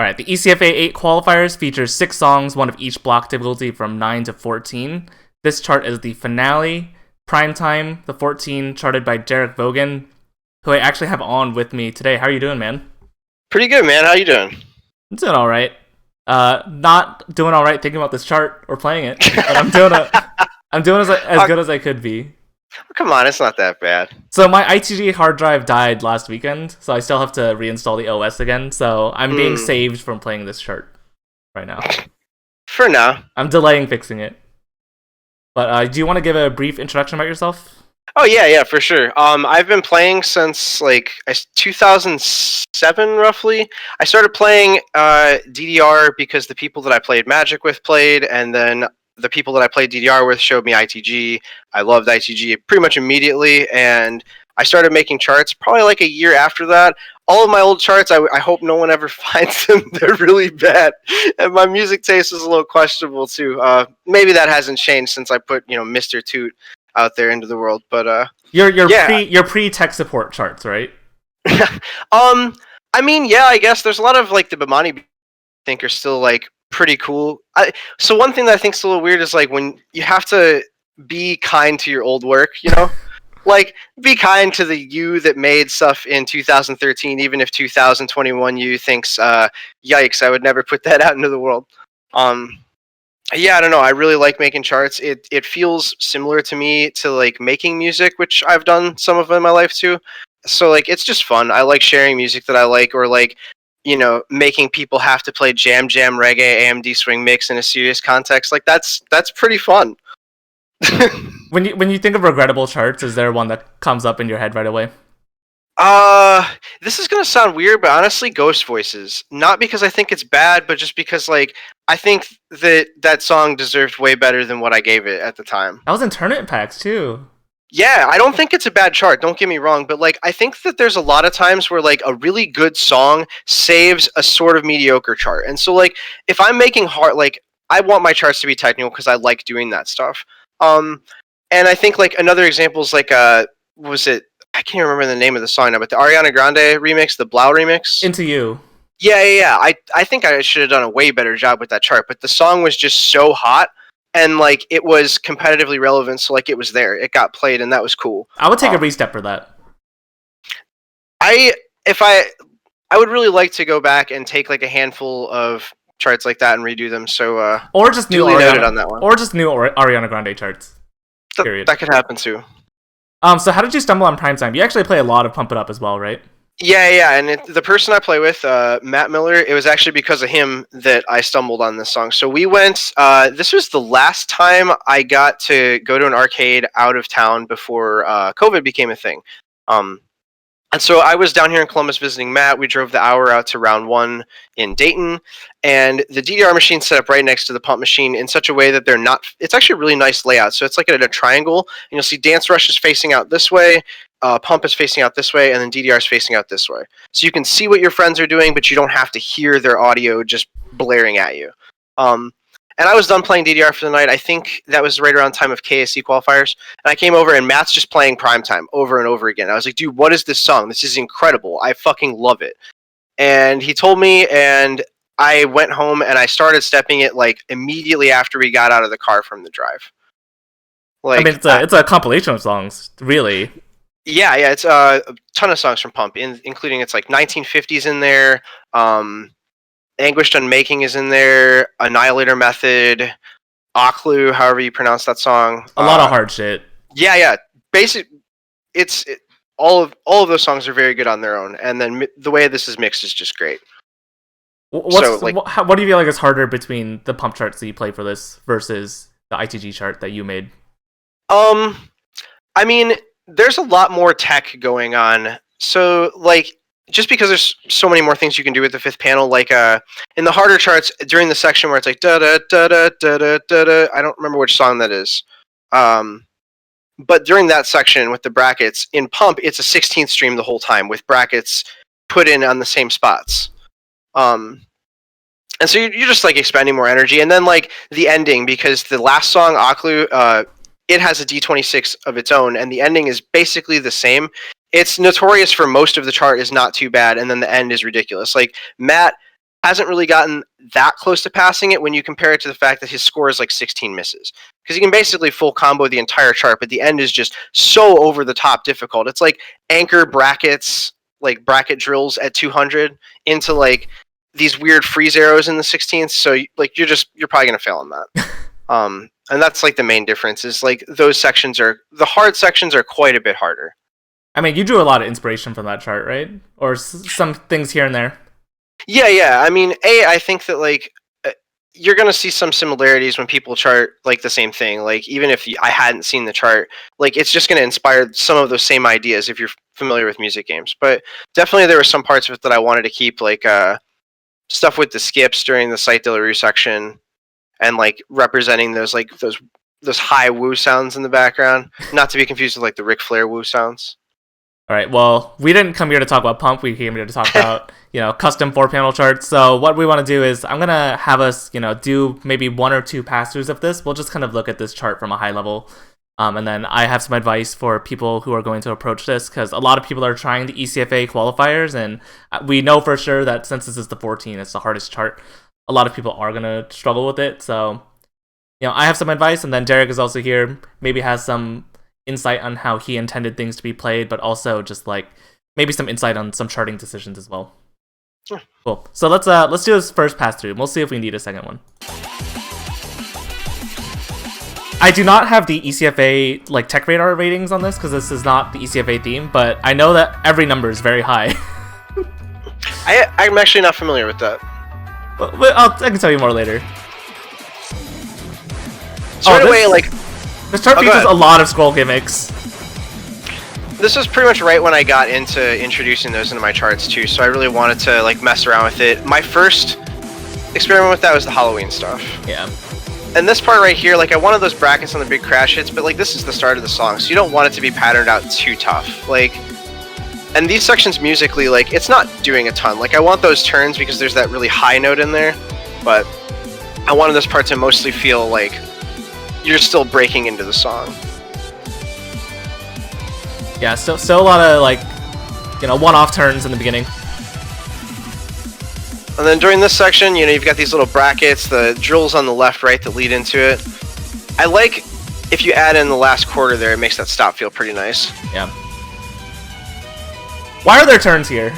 Alright, the ECFA 8 qualifiers features 6 songs, one of each block difficulty from 9 to 14. This chart is the finale, Primetime, the 14, charted by DVogan, who I actually have on with me today. How are you doing, man? Pretty good, man. How you doing? I'm doing alright. Not doing alright thinking about this chart or playing it, but I'm doing as good as I could be. Come on, it's not that bad. So my ITG hard drive died last weekend, so I still have to reinstall the OS again, so I'm being saved from playing this chart right now. For now. I'm delaying fixing it. But do you want to give a brief introduction about yourself? Oh yeah, for sure. I've been playing since like 2007, roughly. I started playing DDR because the people that I played Magic with played, and then the people that I played DDR with showed me ITG. I loved ITG pretty much immediately, and I started making charts probably like a year after that. All of my old charts, I hope no one ever finds them. They're really bad, and my music taste is a little questionable too. Maybe that hasn't changed since I put Mr. Toot out there into the world, but your pre-tech support charts, right? I mean, yeah, I guess there's a lot of like the Bimani I think are still like pretty cool. So one thing that I think is a little weird is like when you have to be kind to your old work, like be kind to the you that made stuff in 2013, even if 2021 you thinks, yikes, I would never put that out into the world. Yeah, I don't know. I really like making charts. It feels similar to me to like making music, which I've done some of in my life too. So like it's just fun. I like sharing music that I like, or like making people have to play jam reggae AMD swing mix in a serious context. Like that's pretty fun. When you think of regrettable charts, is there one that comes up in your head right away? This is gonna sound weird, but honestly, Ghost Voices. Not because I think it's bad, but just because like I think that song deserved way better than what I gave it at the time. That was in tournament packs too. Yeah, I don't think it's a bad chart, don't get me wrong, but like I think that there's a lot of times where like a really good song saves a sort of mediocre chart. And so like if I'm making like I want my charts to be technical because I like doing that stuff. And I think like another example is like was it, I can't remember the name of the song now, but the Ariana Grande remix, the Blau remix. Into You. Yeah. I think I should have done a way better job with that chart, but the song was just so hot. And like it was competitively relevant, so like it was there. It got played, and that was cool. I would take a restep for that. I would really like to go back and take like a handful of charts like that and redo them. So or just new Ariana on that one. Or just new Ariana Grande charts. Period. That could happen too. So how did you stumble on Primetime? You actually play a lot of Pump It Up as well, right? Yeah, and the person I play with, Matt Miller, it was actually because of him that I stumbled on this song. So we went, this was the last time I got to go to an arcade out of town before COVID became a thing. And so I was down here in Columbus visiting Matt. We drove the hour out to round one in Dayton, and the DDR machine set up right next to the pump machine in such a way that it's actually a really nice layout. So it's like at a triangle, and you'll see Dance Rush is facing out this way, Pump is facing out this way, and then DDR is facing out this way. So you can see what your friends are doing, but you don't have to hear their audio just blaring at you. And I was done playing DDR for the night. I think that was right around time of KSC qualifiers. And I came over, and Matt's just playing Primetime over and over again. I was like, dude, what is this song? This is incredible. I fucking love it. And he told me, and I went home, and I started stepping it like immediately after we got out of the car from the drive. Like, I mean, it's a compilation of songs, really. Yeah, it's a ton of songs from Pump, including it's like 1950s in there. Anguished Unmaking is in there. Annihilator Method, Aklu, however you pronounce that song. A lot of hard shit. Yeah. All of those songs are very good on their own, and then the way this is mixed is just great. What do you feel like is harder between the Pump charts that you play for this versus the ITG chart that you made? I mean, there's a lot more tech going on. So like, just because there's so many more things you can do with the fifth panel, like in the harder charts during the section where it's like da da da da da da da da, I don't remember which song that is. But during that section with the brackets in Pump, it's a 16th stream the whole time with brackets put in on the same spots. And so you're just like expending more energy, and then like the ending, because the last song Aklu, it has a D26 of its own, and the ending is basically the same. It's notorious for most of the chart is not too bad, and then the end is ridiculous. Like Matt hasn't really gotten that close to passing it when you compare it to the fact that his score is like 16 misses. Because he can basically full combo the entire chart, but the end is just so over the top difficult. It's like anchor brackets, like bracket drills at 200 into like these weird freeze arrows in the 16th. So like you're probably gonna fail on that. And that's like the main difference is like the hard sections are quite a bit harder. I mean, you drew a lot of inspiration from that chart, right? Or some things here and there. Yeah. I mean, I think that like you're gonna see some similarities when people chart like the same thing. Like even if I hadn't seen the chart, like it's just gonna inspire some of those same ideas if you're familiar with music games. But definitely there were some parts of it that I wanted to keep, like stuff with the skips during the Sight de la Rue section, and like representing those high woo sounds in the background, not to be confused with like the Ric Flair woo sounds. All right, well, we didn't come here to talk about Pump. We came here to talk about, custom 4-panel charts. So what we want to do is I'm going to have us, do maybe 1 or 2 pass-throughs of this. We'll just kind of look at this chart from a high level. And then I have some advice for people who are going to approach this, because a lot of people are trying the ECFA qualifiers, and we know for sure that since this is the 14, it's the hardest chart. A lot of people are going to struggle with it. So, I have some advice, and then Derek is also here, maybe has some insight on how he intended things to be played, but also just like maybe some insight on some charting decisions as well. Sure. Cool. So let's do this first pass through, and we'll see if we need a second one. I do not have the ECFA like tech radar ratings on this because this is not the ECFA theme, but I know that every number is very high. I'm actually not familiar with that. I can tell you more later. So right away, like this chart features a lot of scroll gimmicks. This was pretty much right when I got into introducing those into my charts too, so I really wanted to like mess around with it. My first experiment with that was the Halloween stuff. Yeah. And this part right here, like I wanted those brackets on the big crash hits, but like this is the start of the song, so you don't want it to be patterned out too tough. Like, and these sections musically, like it's not doing a ton. Like I want those turns because there's that really high note in there, but I wanted this part to mostly feel like you're still breaking into the song. Yeah, still a lot of like, one-off turns in the beginning. And then during this section, you've got these little brackets, the drills on the left, right, that lead into it. I like if you add in the last quarter there, it makes that stop feel pretty nice. Yeah. Why are there turns here?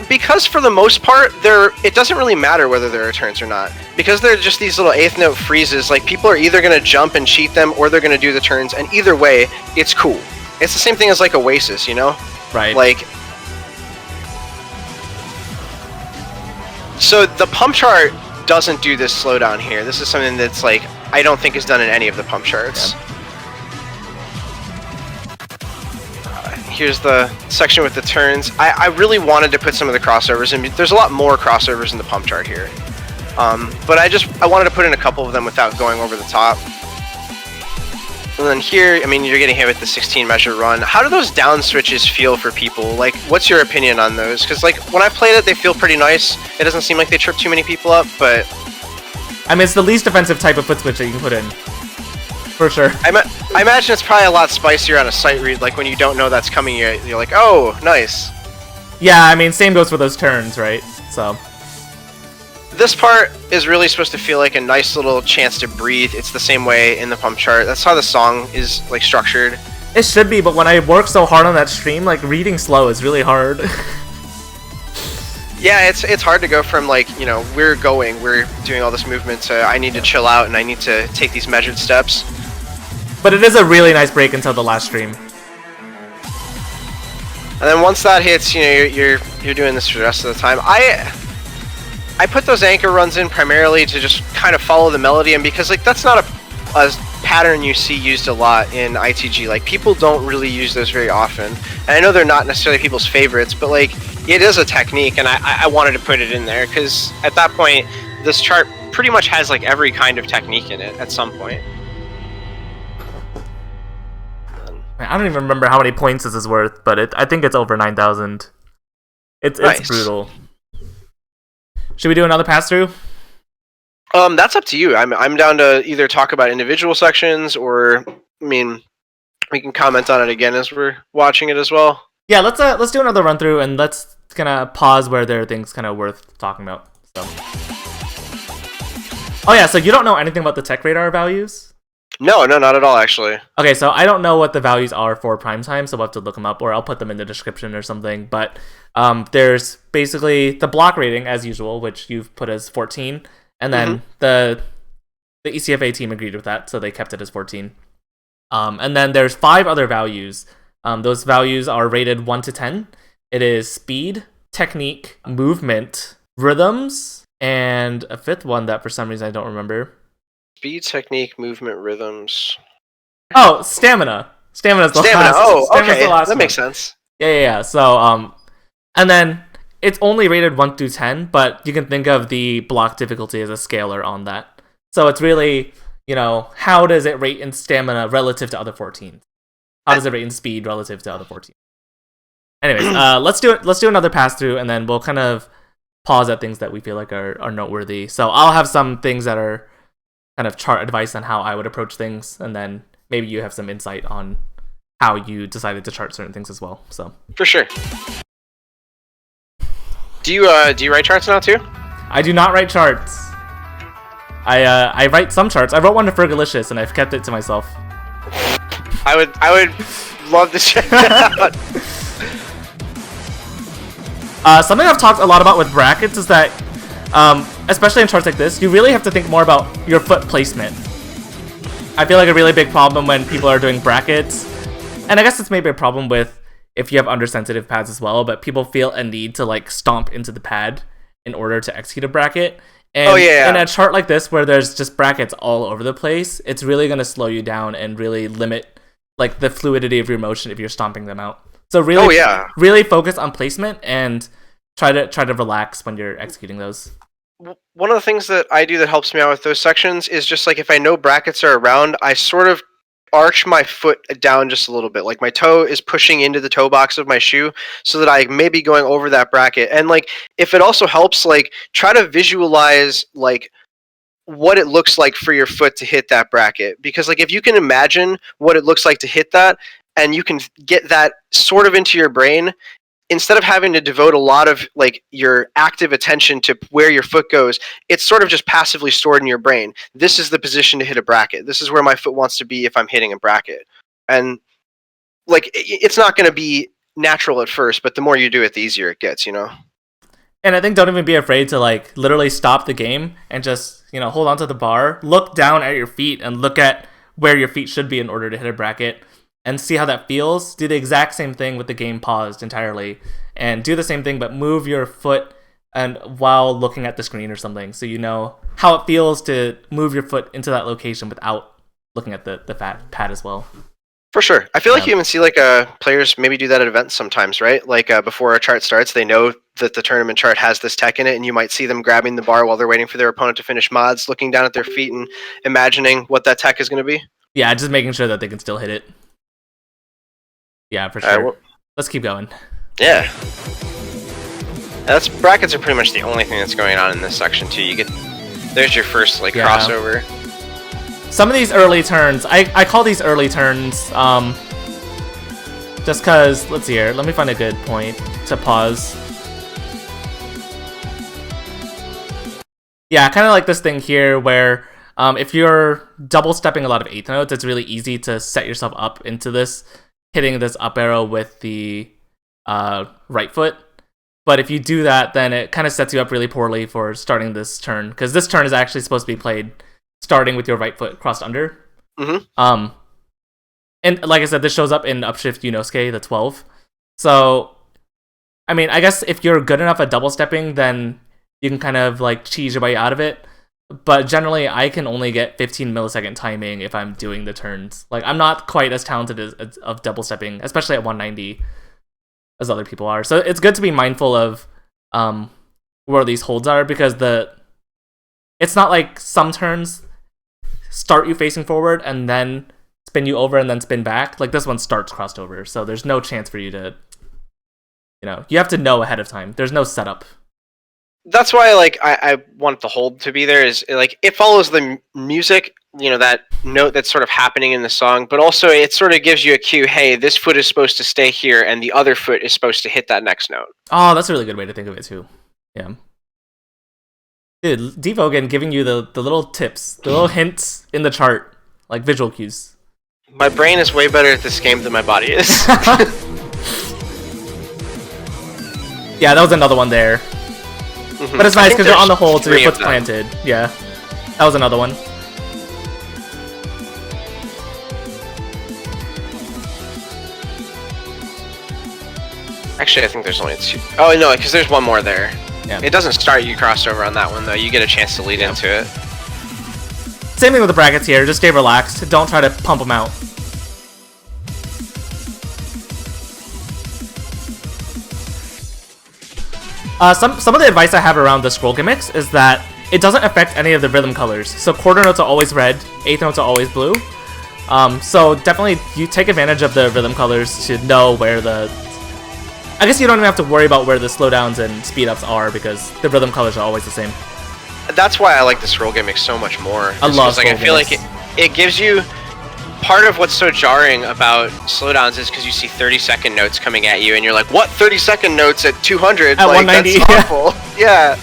Because for the most part, it doesn't really matter whether there are turns or not. Because they're just these little 8th note freezes, like people are either going to jump and cheat them or they're going to do the turns, and either way, it's cool. It's the same thing as like Oasis, Right. Like, so the pump chart doesn't do this slowdown here. This is something that's like, I don't think is done in any of the pump charts. Yeah. Here's the section with the turns. I really wanted to put some of the crossovers in. There's a lot more crossovers in the pump chart here. But I wanted to put in a couple of them without going over the top. And then here, I mean, you're getting hit with the 16 measure run. How do those down switches feel for people? Like, what's your opinion on those? Because like, when I played it, they feel pretty nice. It doesn't seem like they trip too many people up, but... I mean, it's the least offensive type of foot switch that you can put in. For sure. I imagine it's probably a lot spicier on a sight read, like when you don't know that's coming, you're like, oh, nice. Yeah, I mean, same goes for those turns, right? So... This part is really supposed to feel like a nice little chance to breathe. It's the same way in the pump chart. That's how the song is like structured. It should be, but when I work so hard on that stream, like reading slow is really hard. Yeah, it's hard to go from like, we're doing all this movement to I need to chill out and I need to take these measured steps. But it is a really nice break until the last stream. And then once that hits, you're doing this for the rest of the time. I put those anchor runs in primarily to just kind of follow the melody, and because like that's not a pattern you see used a lot in ITG. Like people don't really use those very often, and I know they're not necessarily people's favorites, but like it is a technique, and I wanted to put it in there because at that point this chart pretty much has like every kind of technique in it at some point. I don't even remember how many points this is worth, but I think it's over 9,000. It's nice. Brutal. Should we do another pass through? That's up to you. I'm down to either talk about individual sections or, I mean, we can comment on it again as we're watching it as well. Yeah, let's do another run through, and let's gonna pause where there are things kind of worth talking about. So. Oh yeah, so you don't know anything about the tech radar values? No, not at all, actually. Okay, so I don't know what the values are for primetime, so we'll have to look them up, or I'll put them in the description or something. But there's basically the block rating, as usual, which you've put as 14, and then the ECFA team agreed with that, so they kept it as 14. And then there's 5 other values. Those values are rated 1 to 10. It is speed, technique, movement, rhythms, and a 5th one that for some reason I don't remember. Speed, technique, movement, rhythms. Oh, stamina. Stamina's the Stamina. last. Oh, Stamina's okay. the last That one. makes sense. Yeah. So, and then it's only rated 1 through 10, but you can think of the block difficulty as a scalar on that. So it's really, how does it rate in stamina relative to other 14s? How does it rate in speed relative to other 14s? Anyways, let's do another pass through, and then we'll kind of pause at things that we feel like are noteworthy. So I'll have some things that are kind of chart advice on how I would approach things, and then maybe you have some insight on how you decided to chart certain things as well. So for sure. Do you write charts now too? I do not write charts. I write some charts. I wrote one to Fergalicious, and I've kept it to myself. I would love to check that out. Something I've talked a lot about with brackets is that, especially in charts like this, you really have to think more about your foot placement. I feel like a really big problem when people are doing brackets, and I guess it's maybe a problem with if you have undersensitive pads as well, but people feel a need to like stomp into the pad in order to execute a bracket. And in a chart like this where there's just brackets all over the place, it's really going to slow you down and really limit like the fluidity of your motion if you're stomping them out. So really focus on placement and try to relax when you're executing those. One of the things that I do that helps me out with those sections is just like if I know brackets are around, I sort of arch my foot down just a little bit. Like my toe is pushing into the toe box of my shoe so that I may be going over that bracket. And like if it also helps, like try to visualize like what it looks like for your foot to hit that bracket. Because like if you can imagine what it looks like to hit that and you can get that sort of into your brain, instead of having to devote a lot of like your active attention to where your foot goes, it's sort of just passively stored in your brain. This is the position to hit a bracket. This is where my foot wants to be if I'm hitting a bracket. And like it's not going to be natural at first, but the more you do it, the easier it gets, And I think don't even be afraid to like literally stop the game and just, hold onto the bar, look down at your feet and look at where your feet should be in order to hit a bracket. And see how that feels. Do the exact same thing with the game paused entirely, and do the same thing, but move your foot and while looking at the screen or something, so you know how it feels to move your foot into that location without looking at the pad as well. For sure, I feel like you even see like players maybe do that at events sometimes, right? Like before a chart starts, they know that the tournament chart has this tech in it, and you might see them grabbing the bar while they're waiting for their opponent to finish mods, looking down at their feet and imagining what that tech is going to be. Yeah, just making sure that they can still hit it. Yeah, for sure. Let's keep going. Yeah. Brackets are pretty much the only thing that's going on in this section too. There's your first crossover. Some of these early turns, I call these early turns, just cause, let's see here, let me find a good point to pause. Yeah, kind of like this thing here where if you're double stepping a lot of 8th notes, it's really easy to set yourself up into this, hitting this up arrow with the right foot. But if you do that, then it kind of sets you up really poorly for starting this turn, because this turn is actually supposed to be played starting with your right foot crossed under. Mm-hmm. And like I said, this shows up in Upshift Yunosuke, the 12. So, I mean, I guess if you're good enough at double stepping, then you can kind of like cheese your way out of it. But generally, I can only get 15 millisecond timing if I'm doing the turns. Like, I'm not quite as talented of double stepping, especially at 190, as other people are. So it's good to be mindful of where these holds are, because it's not like some turns start you facing forward and then spin you over and then spin back. Like, this one starts crossed over, so there's no chance for you to, you have to know ahead of time. There's no setup. That's why, like, I want the hold to be there. Is like it follows the music that note that's sort of happening in the song, but also it sort of gives you a cue. Hey, this foot is supposed to stay here, and the other foot is supposed to hit that next note. Oh, that's a really good way to think of it too. Yeah. Dude, DVogan giving you the little tips, the little hints in the chart, like visual cues. My brain is way better at this game than my body is. Yeah, that was another one there. Mm-hmm. But it's nice because you're on the hold, so your foot's planted. Yeah, that was another one. Actually, I think there's only 2. Oh, no, because there's one more there. Yeah. It doesn't start you crossover on that one, though. You get a chance to lead into it. Same thing with the brackets here. Just stay relaxed. Don't try to pump them out. Some of the advice I have around the scroll gimmicks is that it doesn't affect any of the rhythm colors. So quarter notes are always red, eighth notes are always blue. So definitely you take advantage of the rhythm colors to know where the... I guess you don't even have to worry about where the slowdowns and speed-ups are because the rhythm colors are always the same. That's why I like the scroll gimmick so much more. I love scroll I feel like it gives you... Part of what's so jarring about slowdowns is because you see 30-second notes coming at you, and you're like, what 30-second notes at 200? At like, 190, that's awful. Yeah.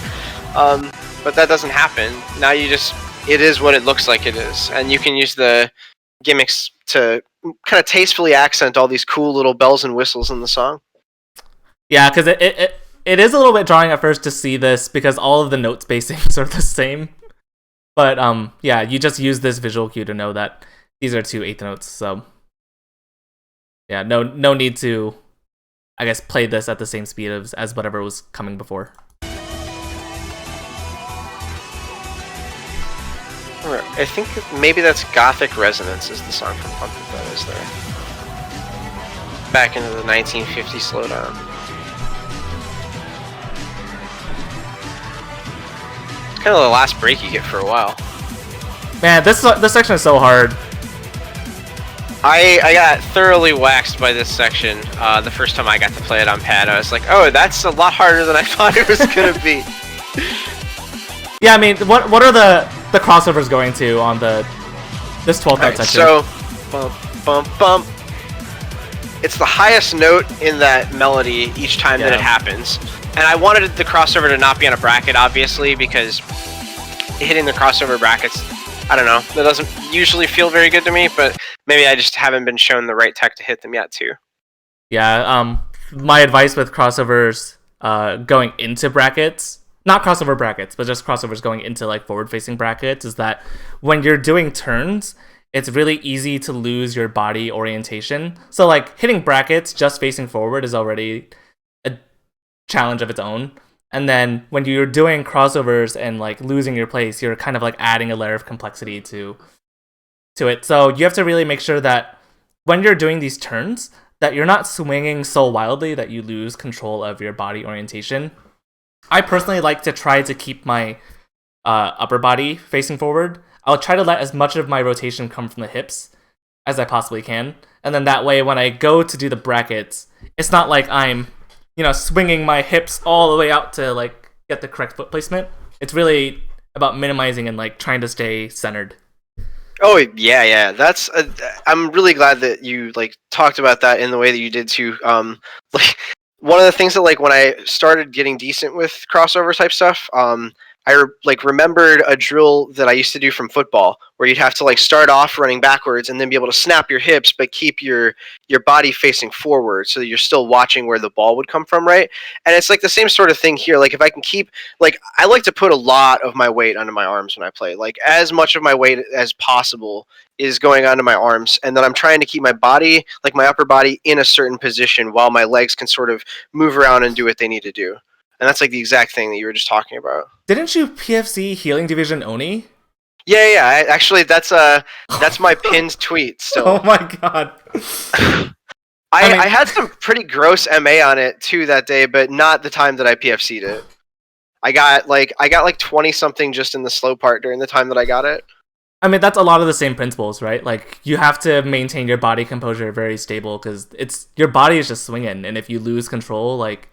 But that doesn't happen. Now it is what it looks like it is. And you can use the gimmicks to kind of tastefully accent all these cool little bells and whistles in the song. Yeah, because it is a little bit jarring at first to see this because all of the note spacings are the same. But yeah, you just use this visual cue to know that these are 2 eighth notes. So yeah, no need to, I guess, play this at the same speed as whatever was coming before. I think maybe that's Gothic Resonance is the song from Pump It that is there. Back into the 1950 slowdown. It's kind of the last break you get for a while. Man, this section is so hard. I got thoroughly waxed by this section the first time I got to play it on pad. I was like, oh, that's a lot harder than I thought it was going to be. Yeah, I mean, what are the crossovers going to on this 12th note section? So, bump, bump, bump. It's the highest note in that melody each time that it happens. And I wanted the crossover to not be on a bracket, obviously, because hitting the crossover brackets, I don't know, that doesn't usually feel very good to me, but maybe I just haven't been shown the right tech to hit them yet, too. Yeah, my advice with crossovers going into brackets, not crossover brackets, but just crossovers going into like forward-facing brackets, is that when you're doing turns, it's really easy to lose your body orientation. So like hitting brackets just facing forward is already a challenge of its own. And then when you're doing crossovers and like losing your place, you're kind of like adding a layer of complexity to it. So you have to really make sure that when you're doing these turns, that you're not swinging so wildly that you lose control of your body orientation. I personally like to try to keep my upper body facing forward. I'll try to let as much of my rotation come from the hips as I possibly can. And then that way, when I go to do the brackets, it's not like I'm, swinging my hips all the way out to like get the correct foot placement. It's really about minimizing and like trying to stay centered. Oh yeah. That's I'm really glad that you like talked about that in the way that you did too. Like one of the things that like when I started getting decent with crossover type stuff, I remembered a drill that I used to do from football where you'd have to like start off running backwards and then be able to snap your hips but keep your body facing forward so that you're still watching where the ball would come from, right? And it's like the same sort of thing here. Like if I can keep, like I like to put a lot of my weight onto my arms when I play. Like as much of my weight as possible is going onto my arms, and then I'm trying to keep my body, like my upper body, in a certain position while my legs can sort of move around and do what they need to do. And that's like the exact thing that you were just talking about. Didn't you PFC Healing Division Oni? Yeah. Actually, that's my pinned tweet still. Oh my god. I had some pretty gross MA on it too that day, but not the time that I PFC'd it. I got like 20 something just in the slow part during the time that I got it. I mean, that's a lot of the same principles, right? Like you have to maintain your body composure very stable because your body is just swinging, and if you lose control, like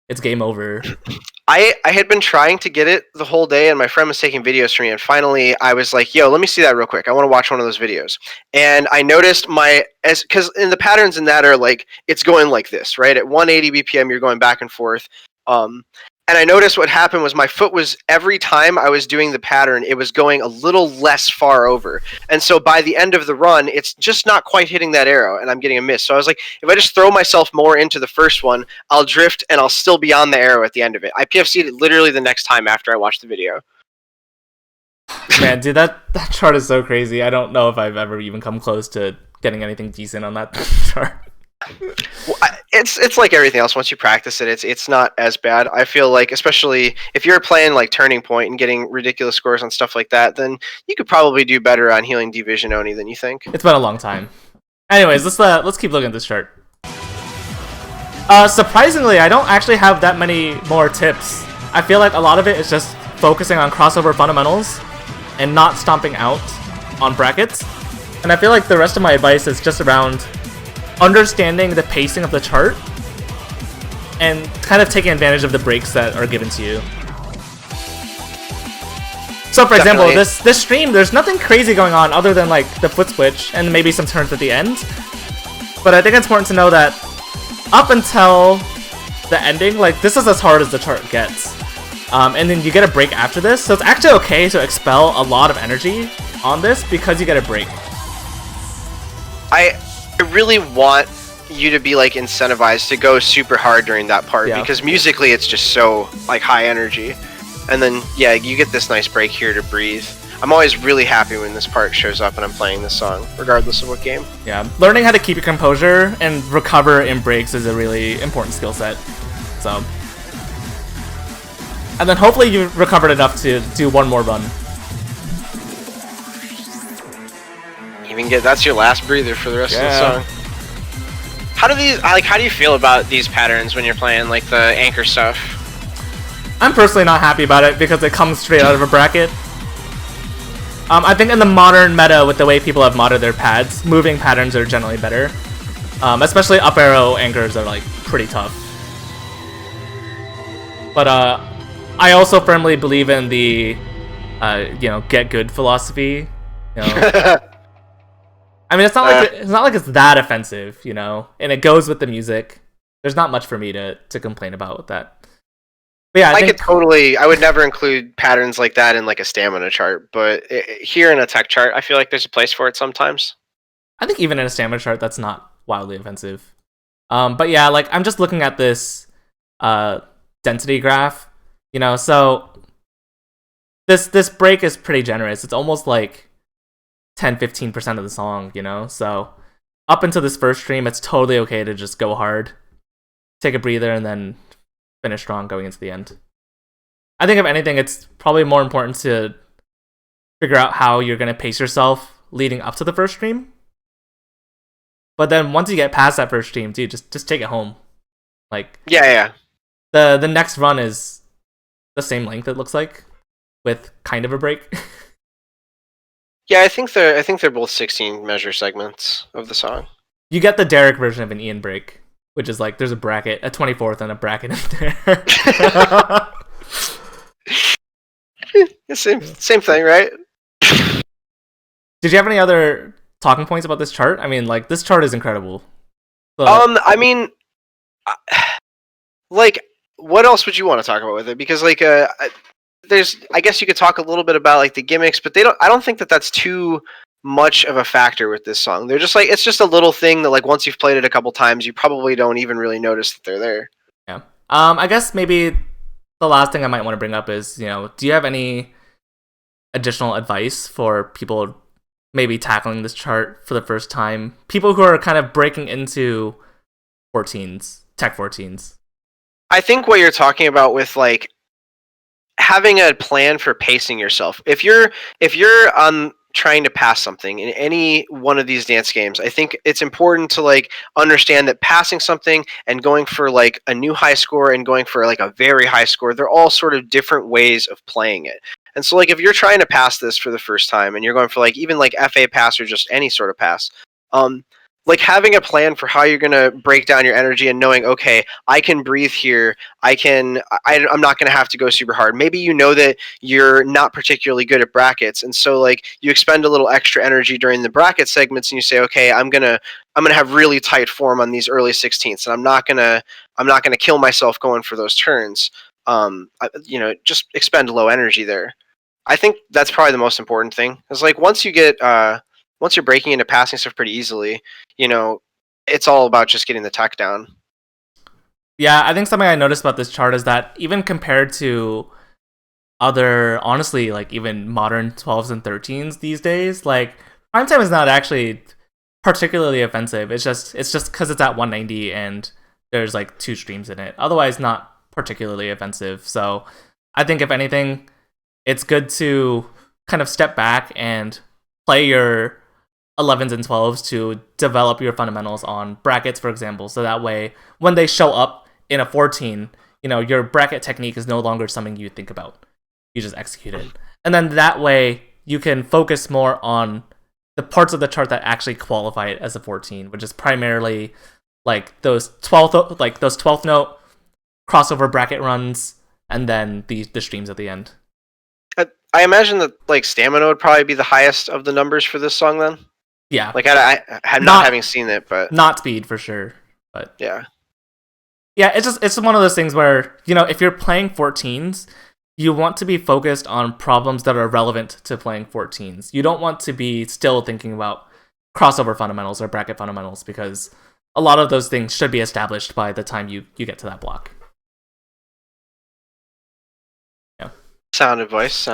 it's game over. I had been trying to get it the whole day, and my friend was taking videos for me, and finally I was like, yo, let me see that real quick. I want to watch one of those videos. And I noticed because in the patterns in that are like, it's going like this, right? At 180 BPM, you're going back and forth. And I noticed what happened was my foot was, every time I was doing the pattern, it was going a little less far over. And so by the end of the run, it's just not quite hitting that arrow, and I'm getting a miss. So I was like, if I just throw myself more into the first one, I'll drift and I'll still be on the arrow at the end of it. I PFC'd it literally the next time after I watched the video. Man, dude, that chart is so crazy. I don't know if I've ever even come close to getting anything decent on that chart. Well, it's like everything else. Once you practice it, it's not as bad. I feel like, especially if you're playing like Turning Point and getting ridiculous scores on stuff like that, then you could probably do better on healing DVogan Oni than you think. It's been a long time. Anyways, let's keep looking at this chart. Surprisingly, I don't actually have that many more tips. I feel like a lot of it is just focusing on crossover fundamentals and not stomping out on brackets. And I feel like the rest of my advice is just around understanding the pacing of the chart and kind of taking advantage of the breaks that are given to you. So for example, this stream, there's nothing crazy going on other than like the foot switch and maybe some turns at the end. But I think it's important to know that up until the ending, like this is as hard as the chart gets. And then you get a break after this, so it's actually okay to expel a lot of energy on this because you get a break. I really want you to be like incentivized to go super hard during that part, because musically it's just so like high energy. And then yeah, you get this nice break here to breathe. I'm always really happy when this part shows up and I'm playing this song, regardless of what game. Yeah, learning how to keep your composure and recover in breaks is a really important skill set. So, and then hopefully you recovered enough to do one more run. That's your last breather for the rest of the song. How do you feel about these patterns when you're playing like the anchor stuff? I'm personally not happy about it because it comes straight out of a bracket. I think in the modern meta, with the way people have modded their pads, moving patterns are generally better. Especially up arrow anchors are like pretty tough. But I also firmly believe in the get good philosophy. You know. I mean, it's not like it's that offensive, you know, and it goes with the music. There's not much for me to complain about with that. But yeah, I would never include patterns like that in like a stamina chart, but here in a tech chart, I feel like there's a place for it sometimes. I think even in a stamina chart, that's not wildly offensive. But yeah, like I'm just looking at this density graph, you know, so this break is pretty generous. It's almost like 10-15% of the song, you know? So up until this first stream, it's totally okay to just go hard, take a breather, and then finish strong going into the end. I think if anything, it's probably more important to figure out how you're going to pace yourself leading up to the first stream. But then once you get past that first stream, dude, just take it home. Like the next run is the same length, it looks like, with kind of a break. Yeah, I think they're both 16 measure segments of the song. You get the Derek version of an Ian break, which is like there's a bracket, a 24th, and a bracket in there. Same thing, right? Did you have any other talking points about this chart? I mean, like this chart is incredible. But... I mean, like, what else would you want to talk about with it? Because like, I guess you could talk a little bit about like the gimmicks, but I don't think that that's too much of a factor with this song. They're just like, it's just a little thing that like once you've played it a couple times, you probably don't even really notice that they're there. Yeah. I guess maybe the last thing I might want to bring up is, you know, do you have any additional advice for people maybe tackling this chart for the first time? People who are kind of breaking into 14s, tech 14s. I think what you're talking about with like having a plan for pacing yourself. If you're trying to pass something in any one of these dance games, I think it's important to like understand that passing something and going for like a new high score and going for like a very high score, they're all sort of different ways of playing it. And so like if you're trying to pass this for the first time and you're going for like even like FA pass or just any sort of pass, like having a plan for how you're going to break down your energy and knowing, okay, I can breathe here. I'm not going to have to go super hard. Maybe you know that you're not particularly good at brackets. And so like you expend a little extra energy during the bracket segments and you say, okay, I'm going to have really tight form on these early 16ths and I'm not going to kill myself going for those turns. Just expend low energy there. I think that's probably the most important thing. It's like once you're breaking into passing stuff pretty easily, it's all about just getting the tech down. Yeah, I think something I noticed about this chart is that even compared to other, honestly, like even modern 12s and 13s these days, like Primetime is not actually particularly offensive. It's just because it's at 190 and there's like 2 streams in it. Otherwise, not particularly offensive. So I think if anything, it's good to kind of step back and play your 11s and 12s to develop your fundamentals on brackets, for example. So that way, when they show up in a 14, your bracket technique is no longer something you think about. You just execute it. And then that way, you can focus more on the parts of the chart that actually qualify it as a 14, which is primarily like those 12th note crossover bracket runs, and then the streams at the end. I imagine that like stamina would probably be the highest of the numbers for this song then. Yeah. Like I'm not having seen it, but not speed for sure. But yeah. Yeah, it's one of those things where, if you're playing 14s, you want to be focused on problems that are relevant to playing 14s. You don't want to be still thinking about crossover fundamentals or bracket fundamentals, because a lot of those things should be established by the time you get to that block. Yeah. Sound of voice.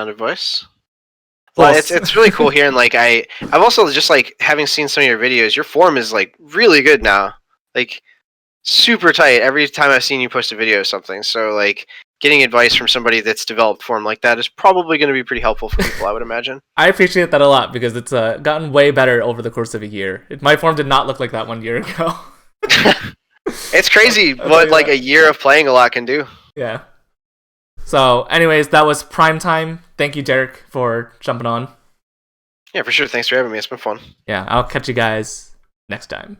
Well, it's really cool hearing, like, I've also just, like, having seen some of your videos, your form is, like, really good now. Like, super tight every time I've seen you post a video or something. So, like, getting advice from somebody that's developed form like that is probably going to be pretty helpful for people, I would imagine. I appreciate that a lot, because it's gotten way better over the course of a year. My form did not look like that 1 year ago. It's crazy what, like, a year of playing a lot can do. Yeah. So, anyways, that was Primetime. Thank you, Derek, for jumping on. Yeah, for sure. Thanks for having me. It's been fun. Yeah, I'll catch you guys next time.